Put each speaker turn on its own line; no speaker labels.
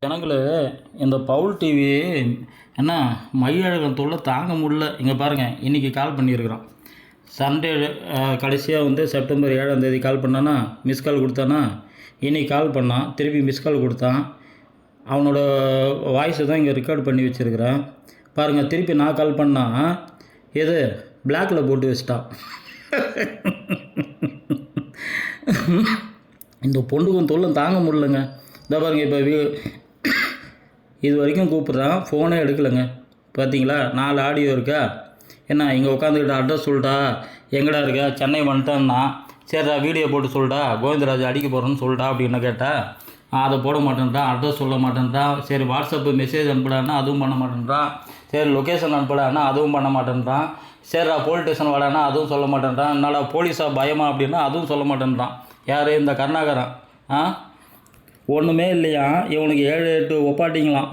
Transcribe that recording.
ஜனங்களே, இந்த பவுல் டிவி என்ன மையழகன் தொல்லை தாங்க முடியல. இங்கே பாருங்கள், இன்றைக்கி கால் பண்ணியிருக்கிறான். சண்டே கடைசியாக வந்து செப்டம்பர் 7ஆம் தேதி கால் பண்ணானா, மிஸ் கால் கொடுத்தானா, இன்றைக்கி கால் பண்ணான், திருப்பி மிஸ் கால் கொடுத்தான். அவனோட வாய்ஸை தான் இங்கே ரெக்கார்ட் பண்ணி வச்சுருக்கிறேன் பாருங்கள். திருப்பி நான் கால் பண்ணால் எது பிளாக்கில் போட்டு வச்சிட்டான். இந்த பொண்ணுக்கும் தொல்லை தாங்க முடியலங்க. இந்த பாருங்கள், இப்போ இது வரைக்கும் கூப்பிட்றான், ஃபோனே எடுக்கலைங்க. பார்த்தீங்களா, 4 ஆடியோ இருக்கா. என்ன இங்கே உட்காந்துக்கிட்ட அட்ரஸ் சொல்லிட்டா, எங்கடா இருக்கா, சென்னை வந்துட்டான்னா, சரிடா வீடியோ போட்டு சொல்லிட்டா, கோவிந்தராஜ் அடிக்க போகிறேன்னு சொல்லிட்டா அப்படின்னு கேட்டால் அதை போட மாட்டேன்றான், அட்ரஸ் சொல்ல மாட்டேன்றான். சரி வாட்ஸ்அப்பு மெசேஜ் அனுப்பலான்னா அதுவும் பண்ண மாட்டேன்றான். சரி லொக்கேஷன் அனுப்பலான்னா அதுவும் பண்ண மாட்டேன்றான். சரிடா போலீஸ் ஸ்டேஷன் வாடானா அதுவும் சொல்ல மாட்டேன்றான். என்னடா போலீஸா பயமா அப்படின்னா அதுவும் சொல்ல மாட்டேன்றான். யார் இந்த கருணாகரன்? ஒன்றுமே இல்லையா, இவனுக்கு 7-8 ஒப்பாட்டிங்களாம்.